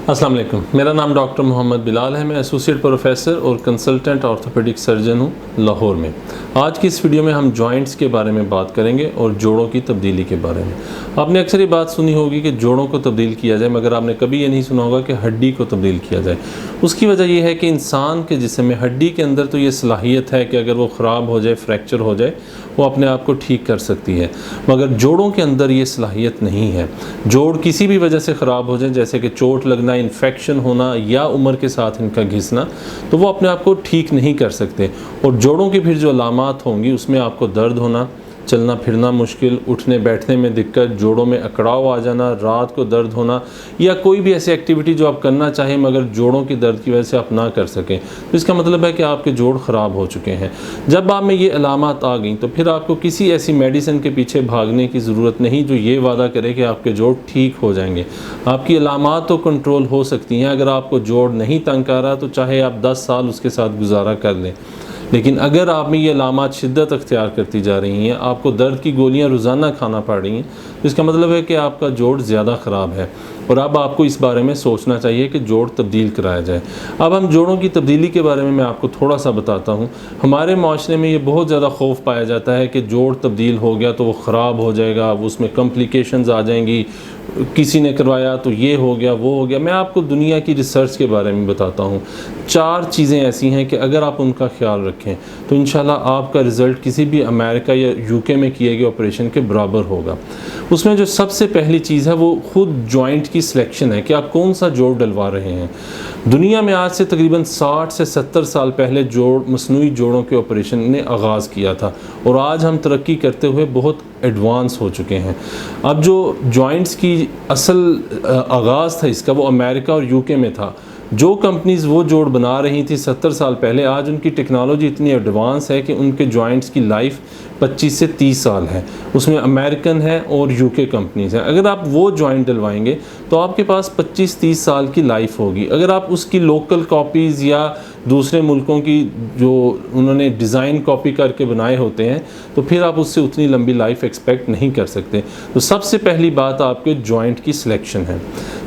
अस्सलाम वालेकुम। मेरा नाम डॉक्टर मोहम्मद बिलाल है। मैं एसोसिएट प्रोफेसर और कंसल्टेंट ऑर्थोपेडिक सर्जन हूँ लाहौर में। आज की इस वीडियो में हम जॉइंट्स के बारे में बात करेंगे और जोड़ों की तब्दीली के बारे में। आपने अक्सर ये बात सुनी होगी कि जोड़ों को तब्दील किया जाए, मगर आपने कभी ये नहीं सुना होगा कि हड्डी को तब्दील किया जाए। उसकी वजह यह है कि इंसान के जिस्म में हड्डी के अंदर तो ये सलाहियत है कि अगर वो ख़राब हो जाए, फ्रैक्चर हो जाए, वो अपने आप को ठीक कर सकती है, मगर जोड़ों के अंदर ये सलाहियत नहीं है। जोड़ किसी भी वजह से ख़राब हो जाए, जैसे कि चोट लगना, इन्फेक्शन होना या उम्र के साथ इनका घिसना, तो वो अपने आप को ठीक नहीं कर सकते। और जोड़ों की फिर जो अलामात होंगी उसमें आपको दर्द होना, चलना फिरना मुश्किल, उठने बैठने में दिक्कत, जोड़ों में अकड़ाव आ जाना, रात को दर्द होना, या कोई भी ऐसी एक्टिविटी जो आप करना चाहें मगर जोड़ों की दर्द की वजह से आप ना कर सकें, तो इसका मतलब है कि आपके जोड़ ख़राब हो चुके हैं। जब आप में ये अलामात आ गई तो फिर आपको किसी ऐसी मेडिसिन के पीछे भागने की ज़रूरत नहीं जो ये वादा करे कि आपके जोड़ ठीक हो जाएंगे। आपकी अलामात तो कंट्रोल हो सकती हैं। अगर आपको जोड़ नहीं तंग कर रहा तो चाहे आप 10 साल उसके साथ गुजारा कर लें, लेकिन अगर आप में ये अलामात शिद्दत अख्तियार करती जा रही हैं, आपको दर्द की गोलियां रोज़ाना खाना पड़ रही हैं, तो इसका मतलब है कि आपका जोड़ ज़्यादा ख़राब है और अब आपको इस बारे में सोचना चाहिए कि जोड़ तब्दील कराया जाए। अब हम जोड़ों की तब्दीली के बारे में मैं आपको थोड़ा सा बताता हूँ। हमारे माशरे में ये बहुत ज़्यादा खौफ पाया जाता है कि जोड़ तब्दील हो गया तो वो ख़राब हो जाएगा, उसमें कॉम्प्लिकेशंस आ जाएंगी, किसी ने करवाया तो ये हो गया, वो हो गया। मैं आपको दुनिया की रिसर्च के बारे में बताता हूँ। 4 चीज़ें ऐसी हैं कि अगर आप उनका ख्याल रखें तो इंशाल्लाह आपका रिज़ल्ट किसी भी अमेरिका या यूके में किए गए ऑपरेशन के बराबर होगा। उसमें जो सबसे पहली चीज़ है वो खुद जॉइंट की सिलेक्शन है कि आप कौन सा जोड़ डलवा रहे हैं। दुनिया में आज से तकरीबन 60 से 70 साल पहले मसनूई जोड़ों के ऑपरेशन ने आगाज़ किया था और आज हम तरक्की करते हुए बहुत एडवांस हो चुके हैं। अब जो जॉइंट्स की असल आगाज़ था इसका वो अमेरिका और यूके में था। जो कंपनीज़ वो जोड़ बना रही थी 70 साल पहले, आज उनकी टेक्नोलॉजी इतनी एडवांस है कि उनके जॉइंट्स की लाइफ 25 से 30 साल है। उसमें अमेरिकन है और यूके कंपनीज़ हैं। अगर आप वो जॉइंट डलवाएंगे तो आपके पास 25-30 साल की लाइफ होगी। अगर आप उसकी लोकल कॉपीज़ या दूसरे मुल्कों की जो उन्होंने डिज़ाइन कॉपी करके बनाए होते हैं तो फिर आप उससे उतनी लंबी लाइफ एक्सपेक्ट नहीं कर सकते। तो सबसे पहली बात आपके जॉइंट की सिलेक्शन है।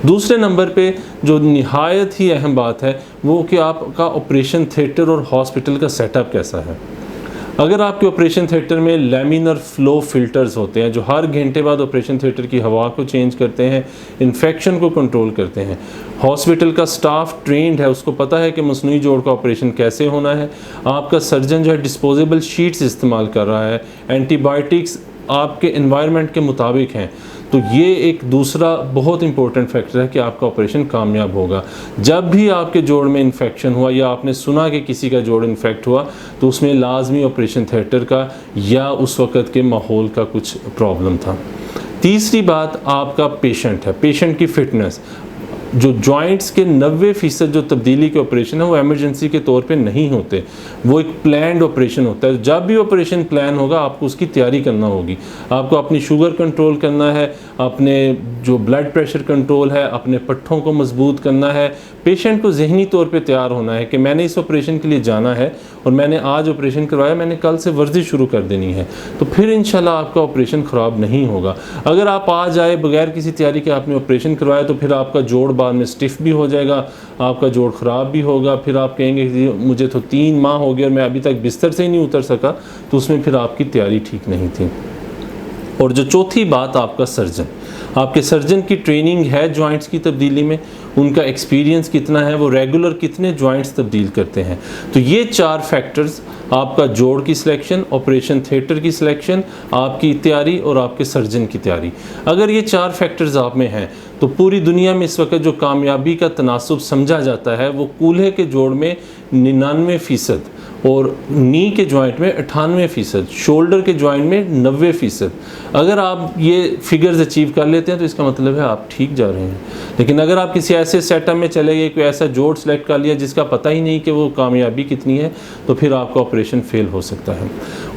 दूसरे नंबर पे जो निहायत ही अहम बात है वो कि आपका ऑपरेशन थिएटर और हॉस्पिटल का सेटअप कैसा है। अगर आपके ऑपरेशन थिएटर में लैमिनर फ़्लो फ़िल्टर्स होते हैं जो हर घंटे बाद ऑपरेशन थिएटर की हवा को चेंज करते हैं, इन्फेक्शन को कंट्रोल करते हैं, हॉस्पिटल का स्टाफ ट्रेंड है, उसको पता है कि मसनूई जोड़ का ऑपरेशन कैसे होना है, आपका सर्जन जो है डिस्पोजेबल शीट्स इस्तेमाल कर रहा है, एंटीबायोटिक्स आपके एनवायरनमेंट के मुताबिक हैं, तो ये एक दूसरा बहुत इंपॉर्टेंट फैक्टर है कि आपका ऑपरेशन कामयाब होगा। जब भी आपके जोड़ में इन्फेक्शन हुआ या आपने सुना कि किसी का जोड़ इन्फेक्ट हुआ तो उसमें लाजमी ऑपरेशन थिएटर का या उस वक़्त के माहौल का कुछ प्रॉब्लम था। तीसरी बात आपका पेशेंट है, पेशेंट की फ़िटनेस। जो जॉइंट्स के 90% जो तब्दीली के ऑपरेशन है वो एमरजेंसी के तौर पे नहीं होते, वो एक प्लान्ड ऑपरेशन होता है। जब भी ऑपरेशन प्लान होगा आपको उसकी तैयारी करना होगी। आपको अपनी शुगर कंट्रोल करना है, अपने जो ब्लड प्रेशर कंट्रोल है, अपने पट्ठों को मजबूत करना है। पेशेंट को जहनी तौर पे तैयार होना है कि मैंने इस ऑपरेशन के लिए जाना है और मैंने आज ऑपरेशन करवाया, मैंने कल से वर्जिश शुरू कर देनी है, तो फिर इंशाल्लाह आपका ऑपरेशन ख़राब नहीं होगा। अगर आप आज आए बगैर किसी तैयारी के आपने ऑपरेशन करवाया तो फिर आपका जोड़ बाद में स्टिफ भी हो जाएगा, आपका जोड़ ख़राब भी होगा। फिर आप कहेंगे कि मुझे तो 3 माह हो गए और मैं अभी तक बिस्तर से ही नहीं उतर सका, तो उसमें फिर आपकी तैयारी ठीक नहीं थी। और जो चौथी बात, आपका सर्जन, आपके सर्जन की ट्रेनिंग है जॉइंट्स की तब्दीली में, उनका एक्सपीरियंस कितना है, वो रेगुलर कितने जॉइंट्स तब्दील करते हैं। तो ये 4 फैक्टर्स, आपका जोड़ की सिलेक्शन, ऑपरेशन थिएटर की सिलेक्शन, आपकी तैयारी और आपके सर्जन की तैयारी, अगर ये 4 फैक्टर्स आप में हैं तो पूरी दुनिया में इस वक्त जो कामयाबी का तनासुब समझा जाता है वो कूल्हे के जोड़ में 99% और नी के जॉइंट में 98%, शोल्डर के जॉइंट में 90%। अगर आप ये फिगर्स अचीव कर लेते हैं तो इसका मतलब है आप ठीक जा रहे हैं। लेकिन अगर आप किसी ऐसे सेटअप में चले गए, कोई ऐसा जोड़ सेलेक्ट कर लिया जिसका पता ही नहीं कि वो कामयाबी कितनी है, तो फिर आपका ऑपरेशन फेल हो सकता है।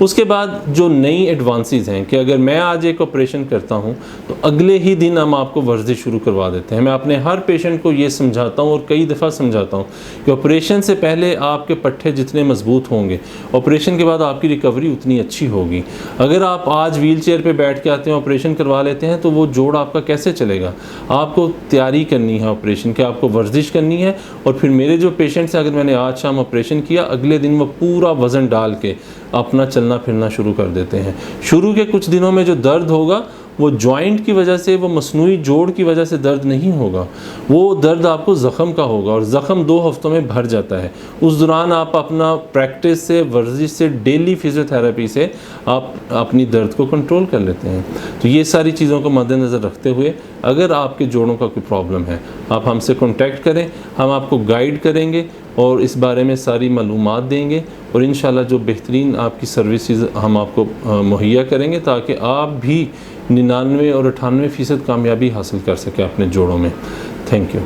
उसके बाद जो नई एडवांसेस हैं कि अगर मैं आज एक ऑपरेशन करता हूँ तो अगले ही दिन हम आपको वर्जिश शुरू करवा देते हैं। मैं अपने हर पेशेंट को ये समझाता हूँ और कई दफ़ा समझाता हूँ कि ऑपरेशन से पहले आपके पट्टे जितने मजबूत मजबूत होंगे, ऑपरेशन के बाद आपकी रिकवरी उतनी अच्छी होगी। अगर आप आज व्हील चेयर पर बैठ के आते हैं, ऑपरेशन करवा लेते हैं, तो वो जोड़ आपका कैसे चलेगा। आपको तैयारी करनी है ऑपरेशन की, आपको वर्जिश करनी है। और फिर मेरे जो पेशेंट्स हैं, अगर मैंने आज शाम ऑपरेशन किया, अगले दिन वो पूरा वज़न डाल के अपना चलना फिरना शुरू कर देते हैं। शुरू के कुछ दिनों में जो दर्द होगा वो जॉइंट की वजह से, वो मसनूई जोड़ की वजह से दर्द नहीं होगा, वो दर्द आपको ज़ख़म का होगा, और ज़ख़म 2 हफ्तों में भर जाता है। उस दौरान आप अपना प्रैक्टिस से, वर्जिश से, डेली फिज़ियोथेरेपी से आप अपनी दर्द को कंट्रोल कर लेते हैं। तो ये सारी चीज़ों को मद्देनज़र रखते हुए अगर आपके जोड़ों का कोई प्रॉब्लम है, आप हमसे कॉन्टैक्ट करें, हम आपको गाइड करेंगे और इस बारे में सारी मालूमात देंगे, और इंशाल्लाह जो बेहतरीन आपकी सर्विसेज हम आपको मुहैया करेंगे, ताकि आप भी 99 और 98% कामयाबी हासिल कर सकें अपने जोड़ों में। Thank you.